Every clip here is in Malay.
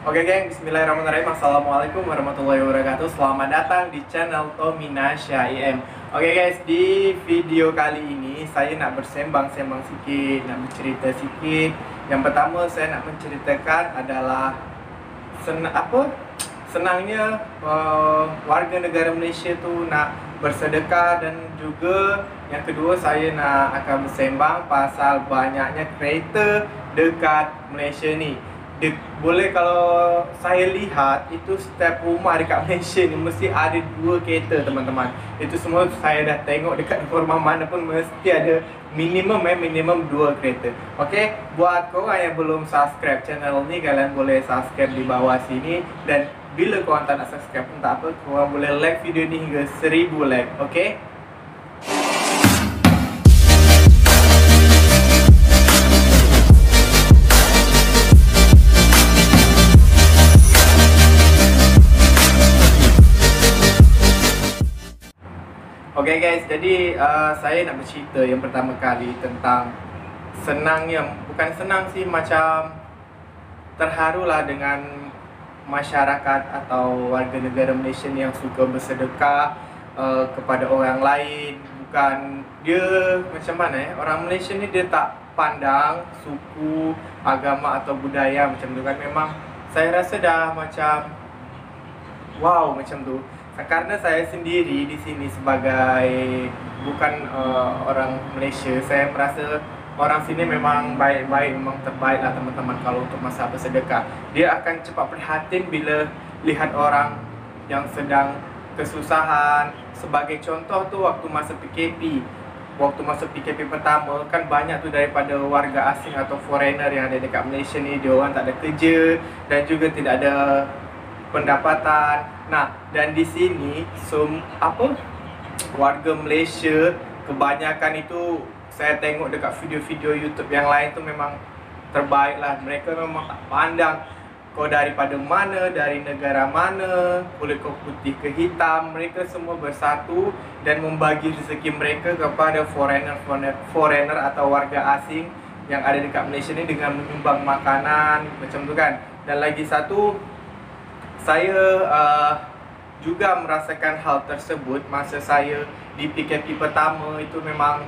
Oke geng, bismillahirrahmanirrahim. Assalamualaikum warahmatullahi wabarakatuh. Selamat datang di channel Tomina Syahiem. Oke guys, di video kali ini saya nak bersembang-sembang sikit, nak bercerita sikit. Yang pertama saya nak menceritakan adalah senangnya warga negara Malaysia tu nak bersedekah, dan juga yang kedua saya akan bersembang pasal banyaknya kereta dekat Malaysia ni. Boleh kalau saya lihat itu setiap rumah dekat Malaysia ni mesti ada 2 kereta teman-teman. Itu semua saya dah tengok dekat rumah mana pun mesti ada minimum 2 kereta. Okey, buat korang yang belum subscribe channel ni, kalian boleh subscribe di bawah sini. Dan bila korang tak nak subscribe pun tak apa, korang boleh like video ni hingga 1000 like. Okey. Oke guys, jadi saya nak bercerita yang pertama kali tentang bukan senang sih, macam terharulah dengan masyarakat atau warga negara Malaysia yang suka bersedekah kepada orang lain. Bukan dia macam mana orang Malaysia ni dia tak pandang suku, agama atau budaya macam tu kan. Memang saya rasa dah macam wow macam tu. Karena saya sendiri di sini sebagai bukan orang Malaysia, saya merasa orang sini memang baik-baik, memang terbaik lah teman-teman. Kalau untuk masa bersedekah, dia akan cepat prihatin bila lihat orang yang sedang kesusahan. Sebagai contoh tu waktu masa PKP pertama kan, banyak tu daripada warga asing atau foreigner yang ada dekat Malaysia ni, dia orang tak ada kerja dan juga tidak ada pendapatan. Nah, dan di sini warga Malaysia kebanyakan itu saya tengok dekat video-video YouTube yang lain tu memang terbaik lah. Mereka memang tak pandang kau daripada mana, dari negara mana, kulit kau putih ke hitam, mereka semua bersatu dan membagi rezeki mereka kepada foreigner atau warga asing yang ada dekat Malaysia ni dengan menyumbang makanan macam tu kan. Dan lagi satu, saya juga merasakan hal tersebut masa saya di PKP pertama itu. Memang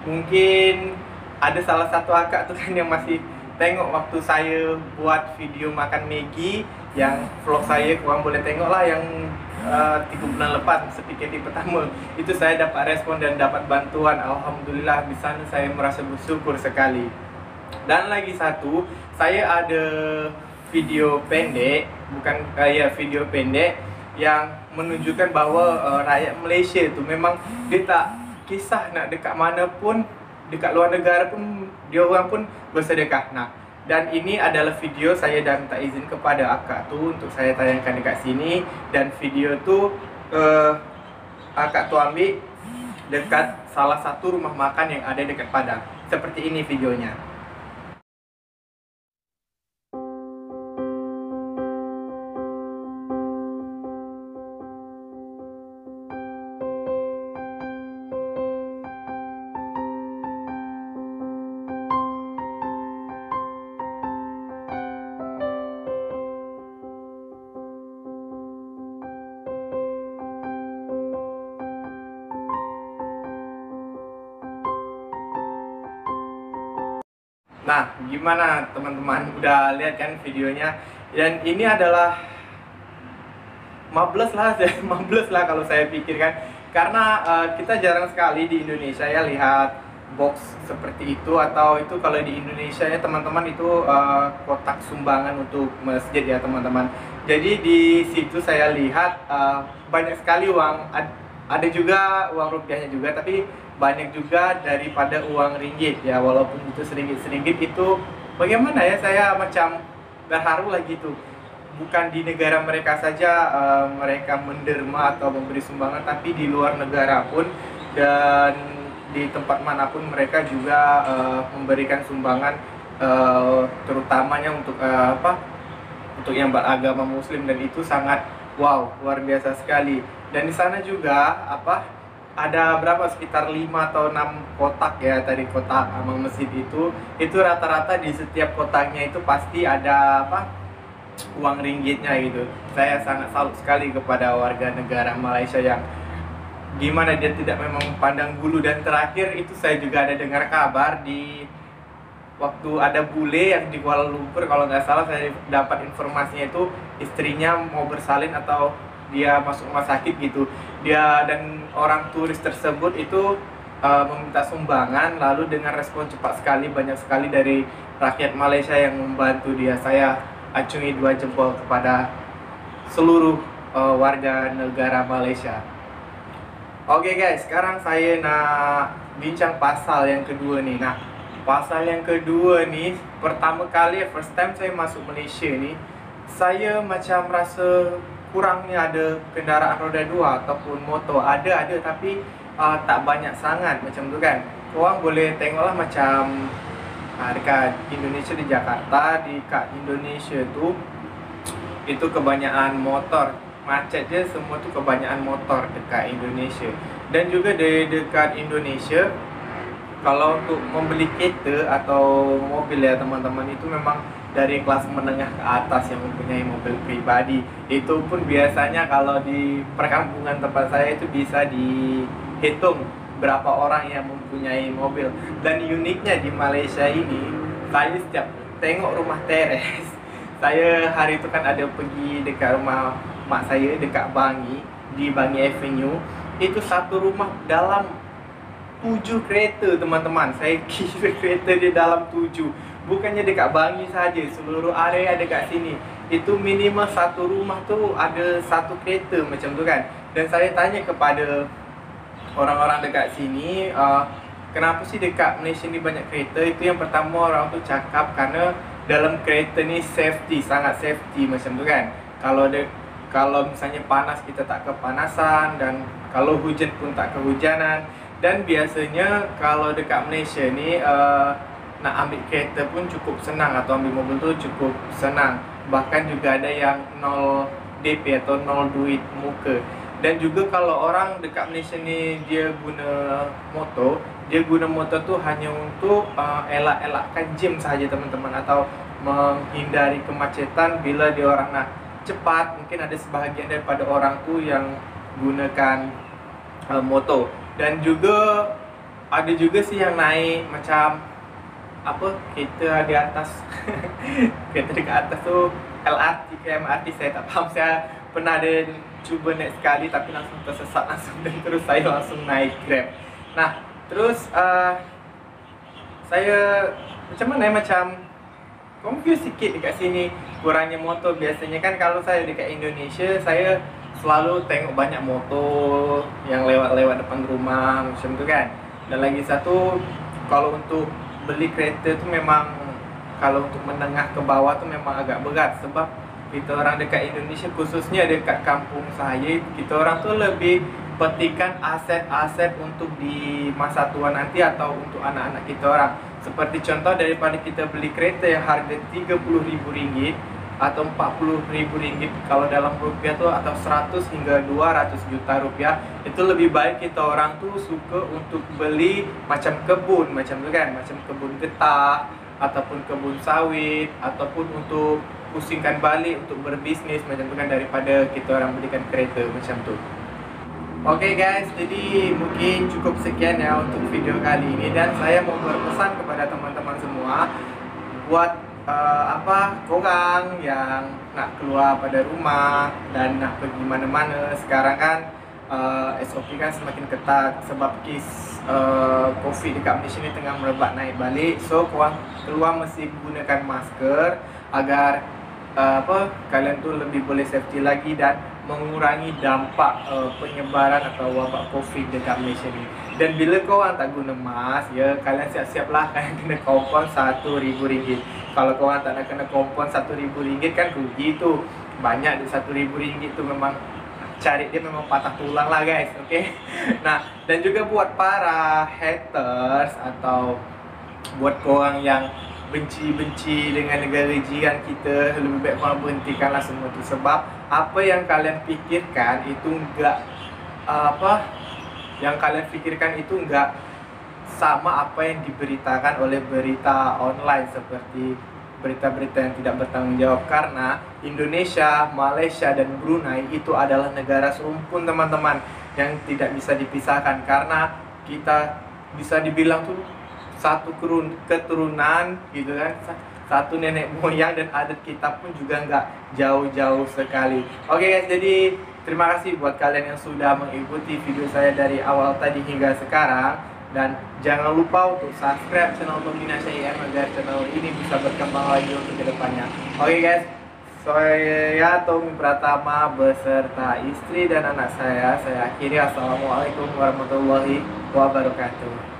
mungkin ada salah satu akak tu kan yang masih tengok waktu saya buat video makan Maggi, yang vlog saya, korang boleh tengok lah yang 3 bulan lepas masa PKP pertama. Itu saya dapat respon dan dapat bantuan. Alhamdulillah, di sana saya merasa bersyukur sekali. Dan lagi satu, saya ada video pendek, video pendek yang menunjukkan bahawa rakyat Malaysia tu memang dia tak kisah nak dekat mana pun, dekat luar negara pun dia orang pun bersedekah. Nah, dan ini adalah video saya dah minta izin kepada akak tu untuk saya tayangkan dekat sini. Dan video tu akak tu ambil dekat salah satu rumah makan yang ada dekat Padang. Seperti ini videonya. Nah, gimana teman-teman? Udah lihat kan videonya? Dan ini adalah mables lah kalau saya pikirkan. Karena kita jarang sekali di Indonesia ya lihat box seperti itu. Atau itu kalau di Indonesia ya teman-teman itu kotak sumbangan untuk masjid ya teman-teman. Jadi di situ saya lihat banyak sekali uang. Ada juga uang rupiahnya juga, tapi banyak juga daripada uang ringgit ya. Walaupun itu seringgit itu bagaimana ya, saya macam terharu lah gitu. Bukan di negara mereka saja mereka menderma atau memberi sumbangan, tapi di luar negara pun dan di tempat manapun mereka juga memberikan sumbangan, terutamanya untuk untuk yang beragama Muslim. Dan itu sangat wow, luar biasa sekali. Dan di sana juga ada berapa, sekitar 5 atau 6 kotak ya, tadi kotak masjid itu rata-rata di setiap kotaknya itu pasti ada uang ringgitnya gitu. Saya sangat salut sekali kepada warga negara Malaysia yang gimana dia tidak memang pandang bulu. Dan terakhir itu saya juga ada dengar kabar di waktu ada bule yang di Kuala Lumpur, kalau nggak salah saya dapat informasinya itu istrinya mau bersalin atau dia masuk rumah sakit gitu. Dia dan orang turis tersebut itu meminta sumbangan, lalu dengan respon cepat sekali, banyak sekali dari rakyat Malaysia yang membantu dia. Saya acungi 2 jempol kepada seluruh warga negara Malaysia. Oke guys, sekarang saya nak bincang pasal yang kedua nih. Nah, pasal yang kedua nih, pertama kali first time saya masuk Malaysia nih, saya macam rasa kurangnya ada kendaraan roda 2 ataupun motor. Ada tapi tak banyak sangat macam tu kan. Korang boleh tengoklah macam dekat Indonesia, di Jakarta, dekat Indonesia tu itu kebanyakan motor, macet je semua tu, kebanyakan motor dekat Indonesia. Dan juga di dekat Indonesia, kalau untuk membeli kereta atau mobil ya teman-teman, itu memang dari kelas menengah ke atas yang mempunyai mobil pribadi. Itu pun biasanya kalau di perkampungan tempat saya itu bisa dihitung berapa orang yang mempunyai mobil. Dan uniknya di Malaysia ini, saya setiap tengok rumah teres, saya hari itu kan ada pergi dekat rumah mak saya dekat Bangi, di Bangi Avenue. Itu satu rumah dalam 7 kereta teman-teman. Saya kira kereta dia dalam 7. Bukannya dekat Bangi saja, seluruh area dekat sini itu minimal satu rumah tu ada satu kereta macam tu kan. Dan saya tanya kepada orang-orang dekat sini, kenapa sih dekat Malaysia ni banyak kereta? Itu yang pertama orang tu cakap karena dalam kereta ni safety, sangat safety macam tu kan. Kalau misalnya panas kita tak kepanasan, dan kalau hujan pun tak kehujanan. Dan biasanya kalau dekat Malaysia ni nak ambil kereta pun cukup senang, atau ambil mobil tu cukup senang. Bahkan juga ada yang 0 DP atau 0 duit muka. Dan juga kalau orang dekat Malaysia ni dia guna motor tu hanya untuk elak-elakkan jam saja teman-teman, atau menghindari kemacetan bila dia orang nak cepat. Mungkin ada sebahagian daripada orang tu yang gunakan motor. Dan juga ada juga sih yang naik macam kereta di atas kereta dekat atas tu, LRT ke MRT, saya tak faham. Saya pernah ada cuba naik sekali tapi langsung tersesat langsung, dan terus saya langsung naik Grab. Nah, terus saya macam mana macam confused sikit dekat sini, kurangnya motor. Biasanya kan kalau saya dekat Indonesia, saya selalu tengok banyak motor yang lewat-lewat depan rumah macam tu kan. Dan lagi satu, kalau untuk beli kereta tu memang, kalau untuk menengah ke bawah tu memang agak berat. Sebab kita orang dekat Indonesia, khususnya dekat kampung saya, kita orang tu lebih petikan aset-aset untuk di masa tua nanti atau untuk anak-anak kita orang. Seperti contoh, daripada kita beli kereta yang harga RM30.000 atau RM40.000 kalau dalam rupiah tu, atau 100 hingga 200 juta rupiah, itu lebih baik kita orang tu suka untuk beli macam kebun macam tu kan, macam kebun getah ataupun kebun sawit, ataupun untuk pusingkan balik untuk berbisnis macam tu kan, daripada kita orang belikan kereta macam tu. Oke guys, jadi mungkin cukup sekian ya untuk video kali ini. Dan saya mau berpesan kepada teman-teman semua, buat korang yang nak keluar pada rumah dan nak pergi mana-mana. Sekarang kan SOP kan semakin ketat sebab kes COVID dekat Malaysia ni tengah merebak naik balik. So korang keluar mesti gunakan masker agar kalian tu lebih boleh safety lagi dan mengurangi dampak penyebaran atau wabak COVID dekat Malaysia ni. Dan bila korang tak guna mask, ya kalian siap-siaplah kalian kena kompon RM1,000. Kalau korang tak nak kena kompon RM1,000 kan rugi tu. Banyak di RM1,000 tu memang cari dia memang patah tulang lah guys, okay? Nah, dan juga buat para haters atau buat korang yang benci-benci dengan negara jiran kita, lebih baik korang berhentikanlah semua tu. Sebab apa yang kalian pikirkan itu enggak sama apa yang diberitakan oleh berita online seperti berita-berita yang tidak bertanggung jawab, karena Indonesia, Malaysia, dan Brunei itu adalah negara serumpun teman-teman, yang tidak bisa dipisahkan, karena kita bisa dibilang tuh satu keturunan gitu kan, satu nenek moyang, dan adat kita pun juga nggak jauh-jauh sekali. Oke guys, jadi terima kasih buat kalian yang sudah mengikuti video saya dari awal tadi hingga sekarang. Dan jangan lupa untuk subscribe channel Pembina CIM agar channel ini bisa berkembang lagi untuk kedepannya. Oke guys, saya Tommy Pratama beserta istri dan anak saya akhiri. Assalamualaikum warahmatullahi wabarakatuh.